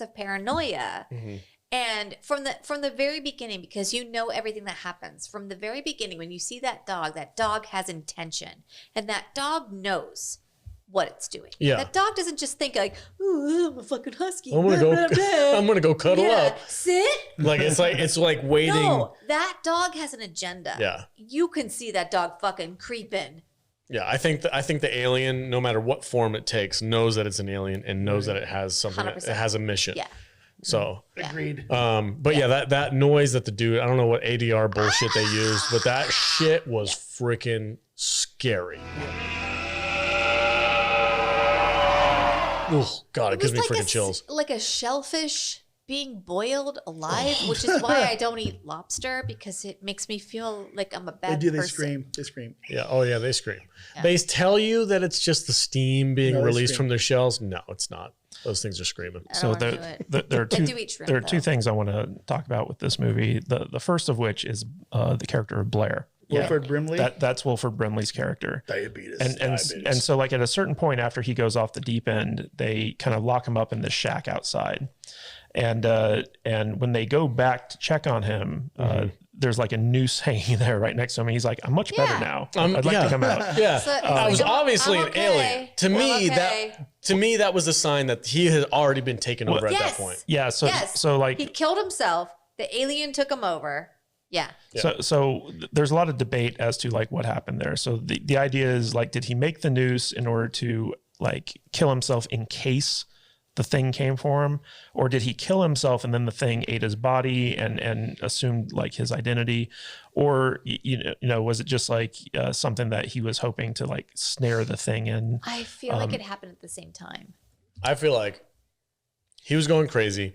of paranoia. Mm-hmm. And from the very beginning, because you know everything that happens from the very beginning, when you see that dog has intention, and that dog knows what it's doing. Yeah. That dog doesn't just think like, "Ooh, I'm a fucking husky. I'm gonna I'm gonna go cuddle up. Sit. Like it's like waiting. No, that dog has an agenda. Yeah. You can see that dog fucking creeping. Yeah, I think the alien, no matter what form it takes, knows that it's an alien and knows that it has something. 100%. It has a mission. Yeah. So Agreed. but yeah, that noise that the dude, I don't know what ADR bullshit they used, but that shit was freaking scary. Oh God, it gives me freaking chills. Like a shellfish being boiled alive, which is why I don't eat lobster, because it makes me feel like I'm a bad They person. scream. They scream. Yeah. Oh yeah, they scream. Yeah. They tell you that it's just the steam being No, they released scream. from their shells. No, it's not. Those things are screaming. I don't So wanna do it. there are two. do eat shrimp, There are two though. things I want to talk about with this movie. The first of which is the character of Blair. Wilford Brimley. That's Wilford Brimley's character. Diabetes. And so like at a certain point after he goes off the deep end, they kind of lock him up in this shack outside. And when they go back to check on him, there's like a noose hanging there right next to him. And he's like, I'm much better now. I'd like to come out. Yeah, So, I was I'm obviously okay. an alien. To me, okay. that was a sign that he had already been taken over at that Yes. point. Yeah. So Yes. so like He killed himself. The alien took him over. Yeah. So there's a lot of debate as to like what happened there. So the idea is like, did he make the noose in order to like kill himself in case the thing came for him, or did he kill himself and then the thing ate his body and assumed like his identity, or you know was it just like something that he was hoping to like snare the thing in? I feel like it happened at the same time. I feel like he was going crazy.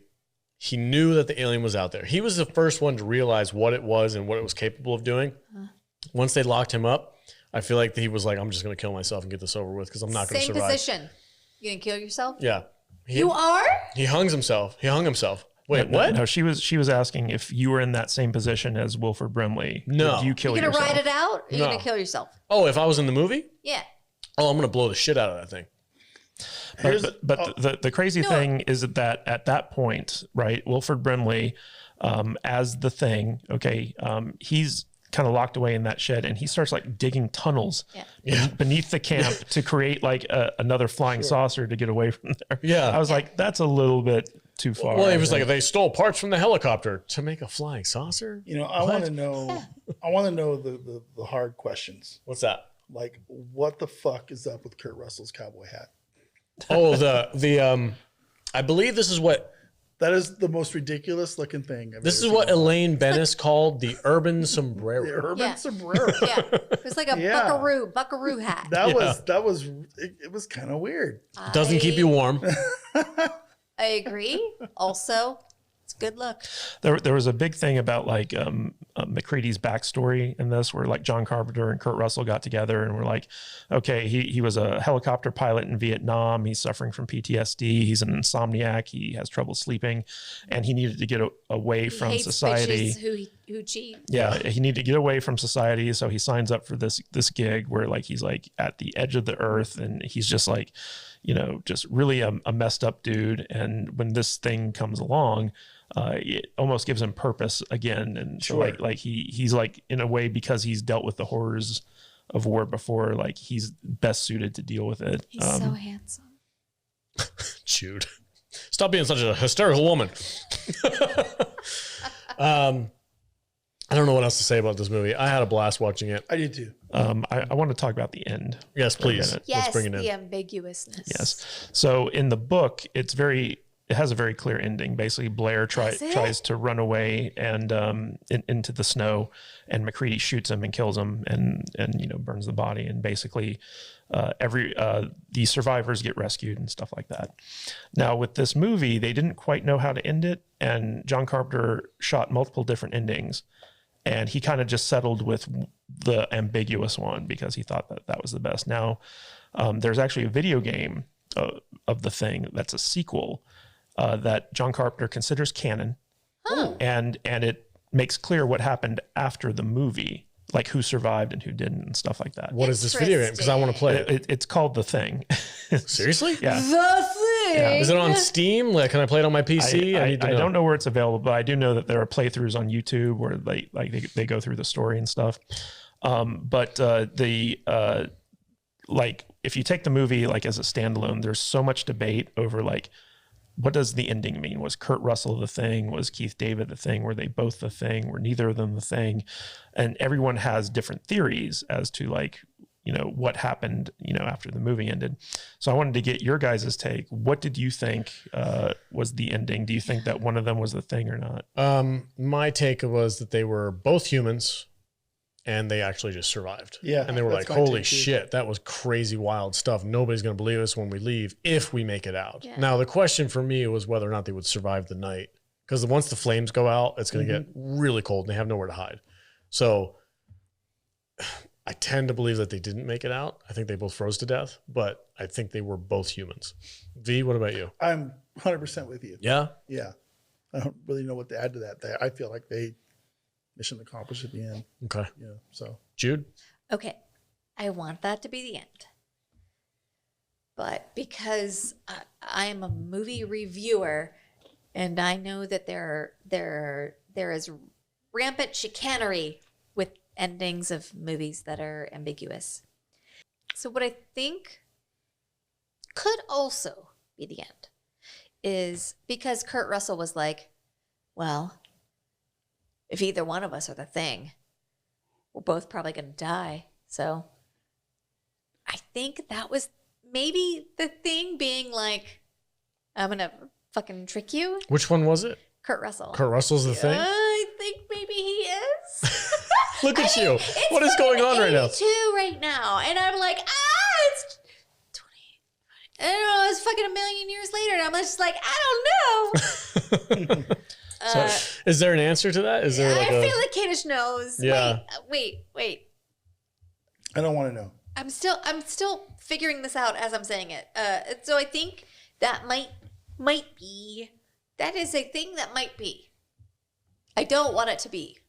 He knew that the alien was out there. He was the first one to realize what it was and what it was capable of doing. Once they locked him up, I feel like he was like, I'm just going to kill myself and get this over with because I'm not going to Same survive. position. You gonna kill yourself? Yeah. You are? He hung himself. Wait, No, what? No, she was asking if you were in that same position as Wilford Brimley. No. Would you kill You gonna yourself? ride it out? Or you No. gonna kill yourself? Oh, if I was in the movie? Yeah. Oh, I'm going to blow the shit out of that thing. But the crazy thing is that at that point, right, Wilford Brimley, as the thing, okay, he's kind of locked away in that shed and he starts like digging tunnels beneath the camp to create like another flying saucer to get away from there. Yeah. I was like, that's a little bit too far. Well, he was like, they stole parts from the helicopter to make a flying saucer. You know, I want to know. I want to know the hard questions. What's that? Like, what the fuck is up with Kurt Russell's cowboy hat? Oh, the I believe this is what That is the most ridiculous looking thing. this is what Elaine Bennis called the urban sombrero. the urban Yeah. sombrero. Yeah. It was like a Yeah. buckaroo hat. That was it was kind of weird. Doesn't keep you warm. I agree. Also, it's a good look. There was a big thing about like McCready's backstory in this, where like John Carpenter and Kurt Russell got together and were like, okay, he was a helicopter pilot in Vietnam. He's suffering from PTSD. He's an insomniac. He has trouble sleeping, and he needed to get away from Hates society. bitches who cheat. Yeah, he needed to get away from society, so he signs up for this gig where like he's like at the edge of the earth, and he's just like, you know, just really a messed up dude. And when this thing comes along, it almost gives him purpose again. And so like he's like, in a way, because he's dealt with the horrors of war before, like he's best suited to deal with it. He's so handsome. Jude. Stop being such a hysterical woman. I don't know what else to say about this movie. I had a blast watching it. I did too. I want to talk about the end. Yes, please. minute. Yes, Let's bring it in. the ambiguousness. Yes. So in the book, it has a very clear ending. Basically, Blair tries to run away and into the snow, and McCready shoots him and kills him, and burns the body. And basically, the survivors get rescued and stuff like that. Now, with this movie, they didn't quite know how to end it, and John Carpenter shot multiple different endings, and he kind of just settled with the ambiguous one because he thought that was the best. Now, there's actually a video game of The Thing that's a sequel that John Carpenter considers canon, and it makes clear what happened after the movie, like who survived and who didn't and stuff like that. What is this video game? Because I want to play it. It's called The Thing. Seriously? Yeah. The Thing. Yeah. Is it on Steam? Like, can I play it on my PC? I don't know where it's available, but I do know that there are playthroughs on YouTube where they go through the story and stuff. But if you take the movie like as a standalone, there's so much debate over like, what does the ending mean? Was Kurt Russell the Thing? Was Keith David the Thing? Were they both the Thing? Were neither of them the Thing? And everyone has different theories as to like, what happened, after the movie ended. So I wanted to get your guys' take. What did you think was the ending? Do you think that one of them was the Thing or not? My take was that they were both humans and they actually just survived. Yeah, And they were that's like, my holy take, too. shit, that was crazy wild stuff. Nobody's going to believe us when we leave if we make it out. Yeah. Now, the question for me was whether or not they would survive the night. Because once the flames go out, it's going to get really cold and they have nowhere to hide. So I tend to believe that they didn't make it out. I think they both froze to death, but I think they were both humans. V, what about you? I'm 100% with you. Yeah? Yeah. I don't really know what to add to that. I feel like they mission accomplished at the end. Okay. Yeah. So Jude? Okay, I want that to be the end. But because I am a movie reviewer and I know that there is rampant chicanery with endings of movies that are ambiguous. So what I think could also be the end is because Kurt Russell was like, well, if either one of us are the Thing, we're both probably going to die. So I think that was maybe the Thing being like, I'm going to fucking trick you. Which one was it? Kurt Russell. Kurt Russell's the Thing? I think maybe he is. Look at you. It's What is going on right now? 82 right now. And I'm like, it's 20. I don't know. It's fucking a million years later. And I'm just like, I don't know. So, is there an answer to that? Is there like I feel like Kadish knows. Yeah. Wait. I don't want to know. I'm still figuring this out as I'm saying it. So I think that might be. That is a thing that might be. I don't want it to be,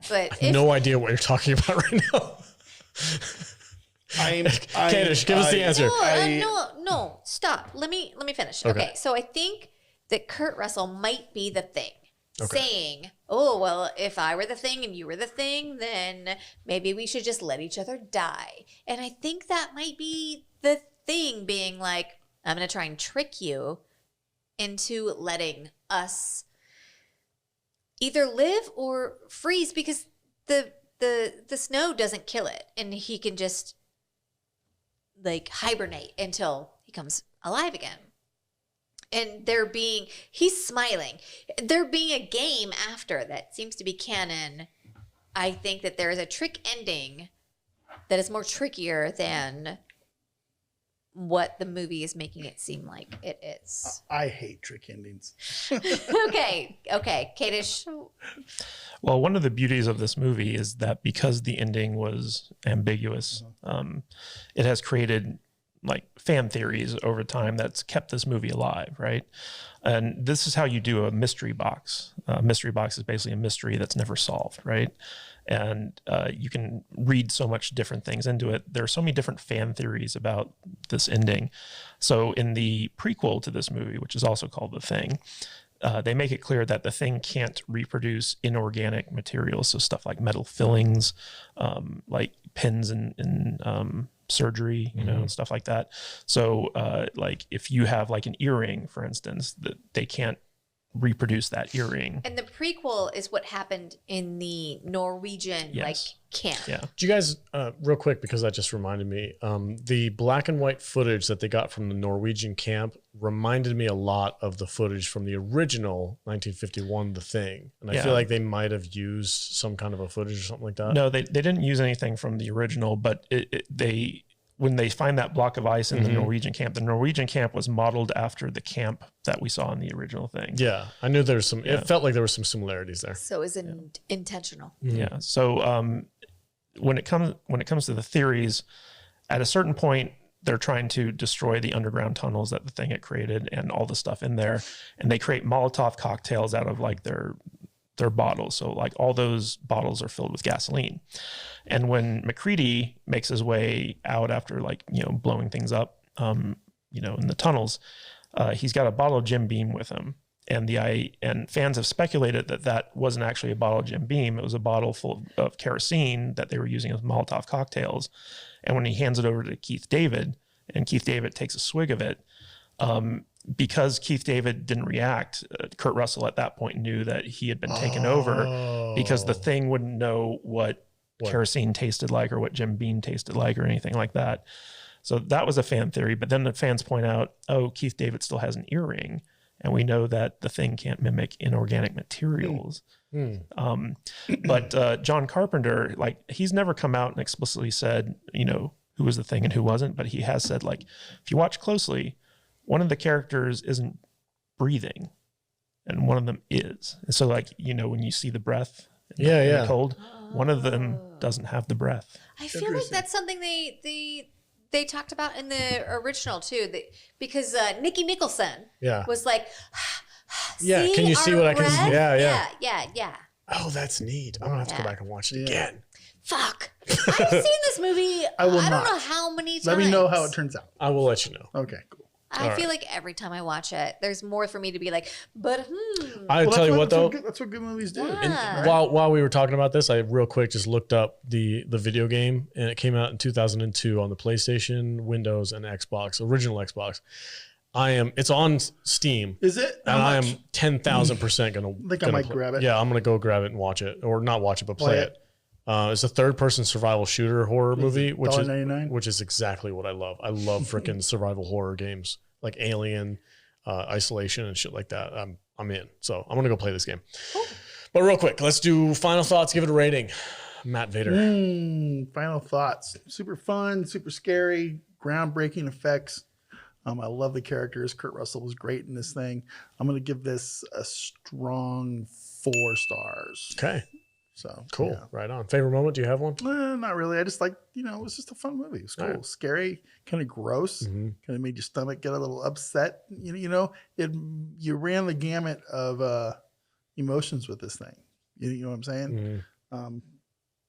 but if, no idea what you're talking about right now? Kadish, give us the answer. No, stop. Let me finish. Okay. Okay, so I think that Kurt Russell might be the Thing. Okay. Saying, oh, well, if I were the Thing and you were the Thing, then maybe we should just let each other die. And I think that might be the Thing being like, I'm going to try and trick you into letting us either live or freeze because the snow doesn't kill it. And he can just like hibernate until he comes alive again. And he's smiling. There being a game after that seems to be canon. I think that there is a trick ending that is more trickier than what the movie is making it seem like it is. I hate trick endings. Okay, Kadish. Well, one of the beauties of this movie is that because the ending was ambiguous, it has created like fan theories over time that's kept this movie alive, right? And this is how you do a mystery box. A mystery box is basically a mystery that's never solved, right? And you can read so much different things into it. There are so many different fan theories about this ending. So in the prequel to this movie, which is also called The Thing, they make it clear that the Thing can't reproduce inorganic materials. So stuff like metal fillings, like pins in surgery, you know, and stuff like that. So like if you have like an earring, for instance, that they can't reproduce that earring. And the prequel is what happened in the Norwegian like camp. Yeah. Do you guys, real quick, because that just reminded me, the black and white footage that they got from the Norwegian camp reminded me a lot of the footage from the original 1951 The Thing. And I feel like they might have used some kind of a footage or something like that. No, they didn't use anything from the original, but when they find that block of ice in the Norwegian camp was modeled after the camp that we saw in the original Thing. Yeah, I knew there was some. It felt like there were some similarities there. So is it intentional? Yeah. So when it comes to the theories, at a certain point, they're trying to destroy the underground tunnels that the Thing had created and all the stuff in there, and they create Molotov cocktails out of like their bottles. So like all those bottles are filled with gasoline. And when MacReady makes his way out after like, you know, blowing things up, you know, in the tunnels, he's got a bottle of Jim Beam with him. And fans have speculated that wasn't actually a bottle of Jim Beam. It was a bottle full of kerosene that they were using as Molotov cocktails. And when he hands it over to Keith David and Keith David takes a swig of it, because Keith David didn't react, Kurt Russell at that point knew that he had been taken over, because the Thing wouldn't know what kerosene tasted like or what Jim Beam tasted like or anything like that. So that was a fan theory. But then the fans point out, oh, Keith David still has an earring. And we know that the Thing can't mimic inorganic materials. But John Carpenter, like, he's never come out and explicitly said, you know, who was the Thing and who wasn't. But he has said, like, if you watch closely, one of the characters isn't breathing and one of them is. And so, like, you know, when you see the breath in the cold, one of them doesn't have the breath. I feel like that's something they talked about in the original too, because Nicky Nicholson was like, yeah, can you see what I can see? Yeah. Oh, that's neat. I'm gonna have to go back and watch it again. Fuck. I've seen this movie. I don't know how many times. Let me know how it turns out. I will let you know. Okay, cool. I feel like every time I watch it, there's more for me to be like, but I'll tell you what though. That's what good movies do. Yeah. And while we were talking about this, I real quick just looked up the video game, and it came out in 2002 on the PlayStation, Windows, and Xbox, original Xbox. It's on Steam. Is it? And I am 10,000% gonna. I think I might grab it. Yeah, I'm gonna go grab it and watch it, or not watch it, but play it. It's a third-person survival shooter horror movie, which is $1.99? which is exactly what I love. I love freaking survival horror games like Alien, Isolation, and shit like that. I'm in. So I'm gonna go play this game. Cool. But real quick, let's do final thoughts. Give it a rating. Matt Vader. Final thoughts. Super fun, super scary, groundbreaking effects. I love the characters. Kurt Russell was great in this thing. I'm gonna give this a strong 4 stars. Okay. So cool. yeah. Right on. Favorite moment? Do you have one? Not really. I just like, it was just a fun movie. It was cool. Right. Scary, kind of gross, kind of made your stomach get a little upset. You ran the gamut of emotions with this thing. You know what I'm saying?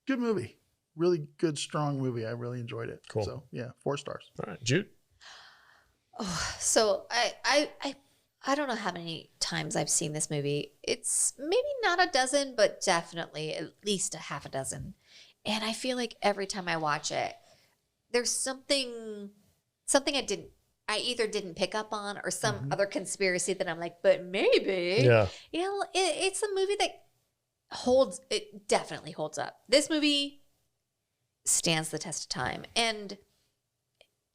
Good movie. Really good, strong movie. I really enjoyed it. Cool. So yeah, 4 stars. All right. Jude? Oh, so I don't know how many times I've seen this movie. It's maybe not a dozen, but definitely at least a half a dozen. And I feel like every time I watch it, there's something I either didn't pick up on or some other conspiracy that I'm like, but maybe. Yeah. It's a movie that definitely holds up. This movie stands the test of time. And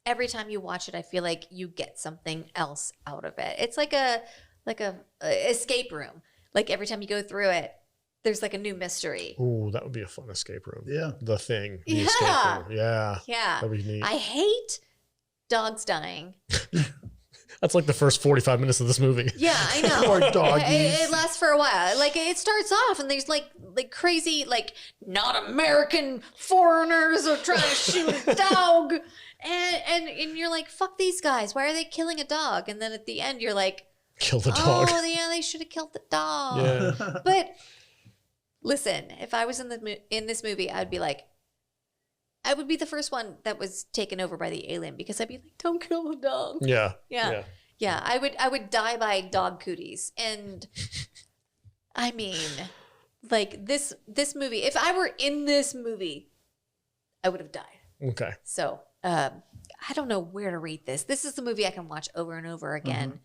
every time you watch it, I feel like you get something else out of it. It's like a escape room. Like every time you go through it, there's like a new mystery. Ooh, that would be a fun escape room. Yeah. The Thing. The escape room. Yeah. Yeah. That'd be neat. I hate dogs dying. That's like the first 45 minutes of this movie. Yeah, I know. Or doggies. It lasts for a while. Like it starts off and there's like crazy, like not American foreigners are trying to shoot a dog. And you're like, fuck these guys. Why are they killing a dog? And then at the end, you're like, kill the dog. Oh, yeah, they should have killed the dog. Yeah. But listen, if I was in this movie, I'd be like, I would be the first one that was taken over by the alien because I'd be like, don't kill the dog. Yeah. Yeah. I would die by dog cooties. And I mean, like this movie, if I were in this movie, I would have died. Okay. So I don't know where to rate this. This is the movie I can watch over and over again.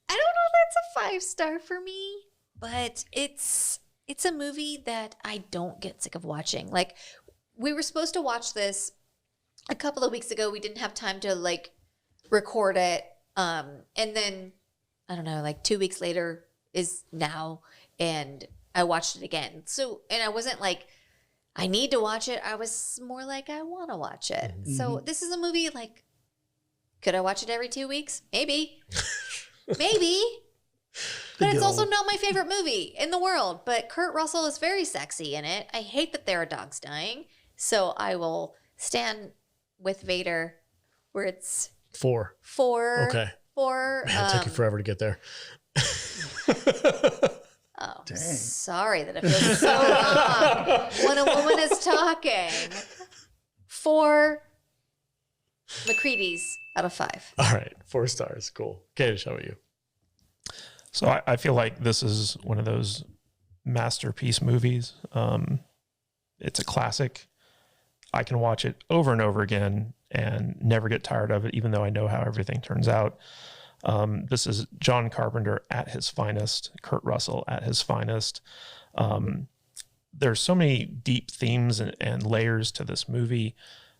I don't know if that's a 5-star for me, but it's a movie that I don't get sick of watching. Like, we were supposed to watch this a couple of weeks ago. We didn't have time to like record it. And then I don't know, like 2 weeks later is now, and I watched it again. So, and I wasn't like, I need to watch it. I was more like, I want to watch it. So this is a movie like, could I watch it every 2 weeks? Maybe. Maybe. But it's also not my favorite movie in the world. But Kurt Russell is very sexy in it. I hate that there are dogs dying. So I will stand with Vader where it's 4. Okay. 4. Man, it took you forever to get there. Oh, dang. Sorry that it feels so wrong when a woman is talking. 4 McCready's out of 5. All right. 4 stars. Cool. Kadish, how about you? So I feel like this is one of those masterpiece movies. It's a classic. I can watch it over and over again and never get tired of it, even though I know how everything turns out. This is John Carpenter at his finest, Kurt Russell at his finest. There's so many deep themes and layers to this movie.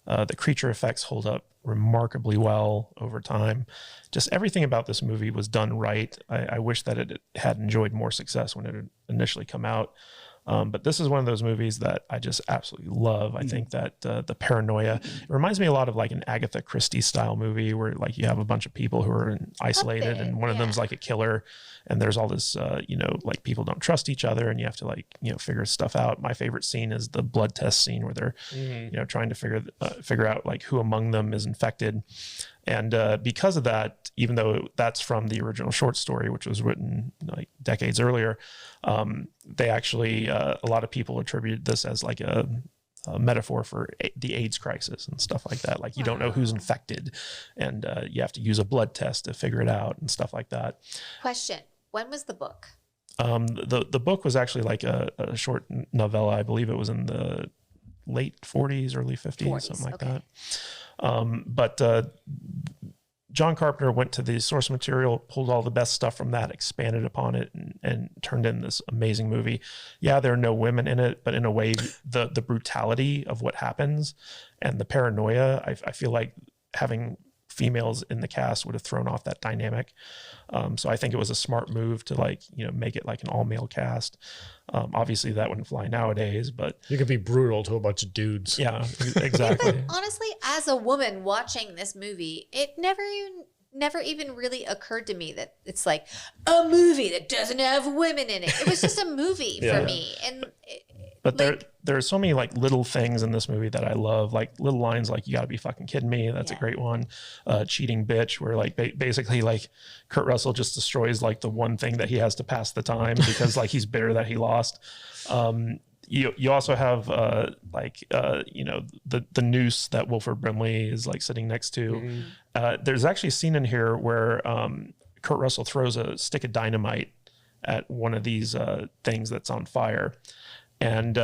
The creature effects hold up remarkably well over time. Just everything about this movie was done right. I wish that it had enjoyed more success when it had initially come out. But this is one of those movies that I just absolutely love. I think that the paranoia, it reminds me a lot of like an Agatha Christie style movie where like you have a bunch of people who are isolated and one of them's like a killer, and there's all this, like people don't trust each other and you have to like, figure stuff out. My favorite scene is the blood test scene where they're, trying to figure out like who among them is infected. And because of that, even though that's from the original short story, which was written like decades earlier, they actually, a lot of people attribute this as like a metaphor for the AIDS crisis and stuff like that. Like you don't know who's infected and you have to use a blood test to figure it out and stuff like that. Question. When was the book? The book was actually like a short novella. I believe it was in the late 40s, early 50s, something like that. But John Carpenter went to the source material, pulled all the best stuff from that, expanded upon it, and turned in this amazing movie. Yeah, there are no women in it, but in a way, the brutality of what happens and the paranoia, I feel like having females in the cast would have thrown off that dynamic. So I think it was a smart move to like, make it like an all male cast. Obviously that wouldn't fly nowadays, but you could be brutal to a bunch of dudes. Yeah, exactly. But honestly, as a woman watching this movie, it never even really occurred to me that it's like a movie that doesn't have women in it. It was just a movie for me. And but there are so many like little things in this movie that I love, like little lines like "You got to be fucking kidding me." That's a great one. Cheating bitch, where like basically like Kurt Russell just destroys like the one thing that he has to pass the time because like he's bitter that he lost. You also have the noose that Wilford Brimley is like sitting next to. There's actually a scene in here where Kurt Russell throws a stick of dynamite at one of these things that's on fire. And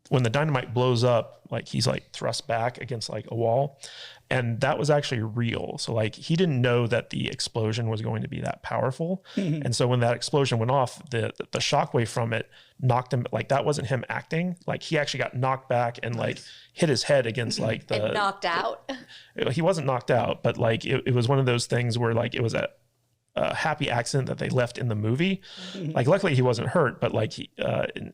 when the dynamite blows up, like he's like thrust back against like a wall, and that was actually real. So like he didn't know that the explosion was going to be that powerful. And so when that explosion went off, the shockwave from it knocked him, like that wasn't him acting. Like he actually got knocked back and like hit his head against like the and knocked out. He wasn't knocked out, but like it was one of those things where like it was a happy accident that they left in the movie. Like luckily he wasn't hurt, but like he,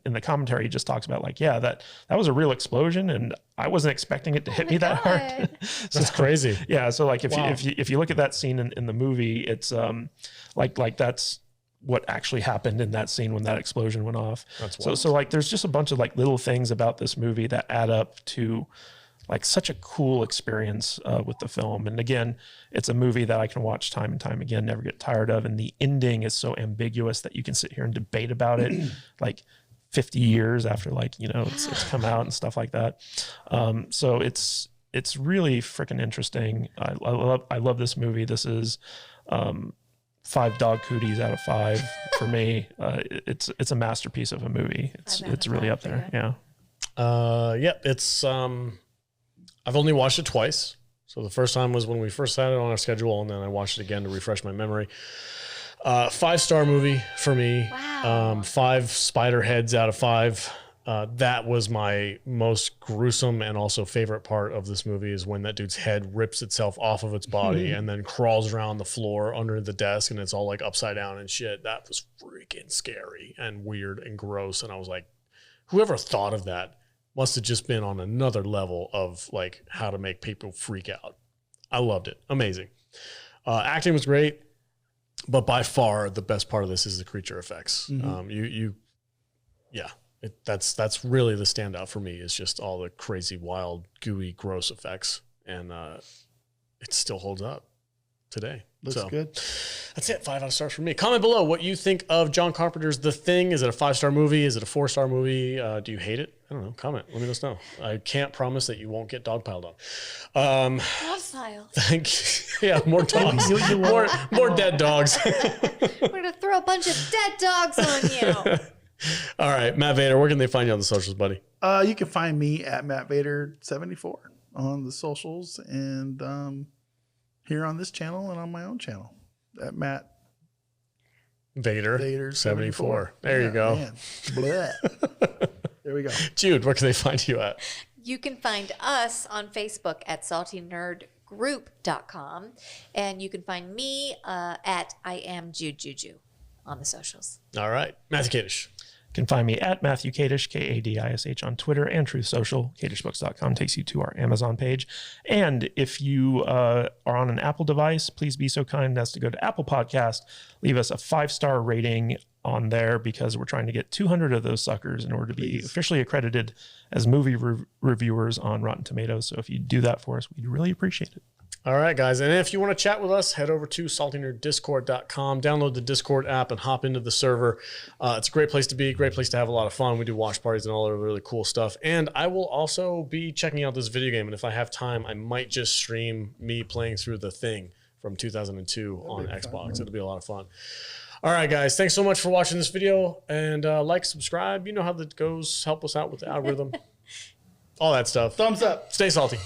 in the commentary he just talks about like, yeah, that was a real explosion and I wasn't expecting it to hit me that hard. So, that's crazy. Yeah. So like if you look at that scene in the movie, it's like that's what actually happened in that scene when that explosion went off. So like there's just a bunch of like little things about this movie that add up to like such a cool experience with the film. And again, it's a movie that I can watch time and time again, never get tired of. And the ending is so ambiguous that you can sit here and debate about it like 50 years after like, it's come out and stuff like that. So it's really freaking interesting. I love this movie. This is 5 dog cooties out of 5 for me. It's a masterpiece of a movie. It's really up there. Yeah. Yep. It's I've only watched it twice. So the first time was when we first had it on our schedule, and then I watched it again to refresh my memory. 5-star movie for me. Wow. 5 spider heads out of 5. That was my most gruesome and also favorite part of this movie, is when that dude's head rips itself off of its body and then crawls around the floor under the desk, and it's all like upside down and shit. That was freaking scary and weird and gross. And I was like, whoever thought of that must have just been on another level of like how to make people freak out. I loved it. Amazing. Acting was great, but by far the best part of this is the creature effects. That's really the standout for me, is just all the crazy, wild, gooey, gross effects. And it still holds up today. Looks good. That's it. 5 out of stars for me. Comment below what you think of John Carpenter's The Thing. Is it a 5-star movie? Is it a 4-star movie? Do you hate it? I don't know. Comment. Let me just know. I can't promise that you won't get dogpiled on. Dogpile. Thank you. Yeah, more dogs. more dead dogs. We're going to throw a bunch of dead dogs on you. All right, Matt Vader, where can they find you on the socials, buddy? You can find me at Matt Vader 74 on the socials, and here on this channel and on my own channel at Matt Vader 74. There you go. Man. There we go. Jude, where can they find you at? You can find us on Facebook at saltynerdgroup.com, and you can find me at I am Jude Juju on the socials. All right, Matthew Kadish. You can find me at Matthew Kadish, Kadish on Twitter and Truth Social. KadishBooks.com takes you to our Amazon page. And if you are on an Apple device, please be so kind as to go to Apple Podcast, leave us a 5-star rating on there, because we're trying to get 200 of those suckers in order to be officially accredited as movie reviewers on Rotten Tomatoes. So if you do that for us, we'd really appreciate it. All right, guys. And if you want to chat with us, head over to saltynerddiscord.com, download the Discord app, and hop into the server. It's a great place to be, great place to have a lot of fun. We do watch parties and all the really cool stuff. And I will also be checking out this video game. And if I have time, I might just stream me playing through The Thing from 2002 on Xbox. It'll be a lot of fun. All right, guys. Thanks so much for watching this video. And like, subscribe. You know how that goes. Help us out with the algorithm. All that stuff. Thumbs up. Stay salty.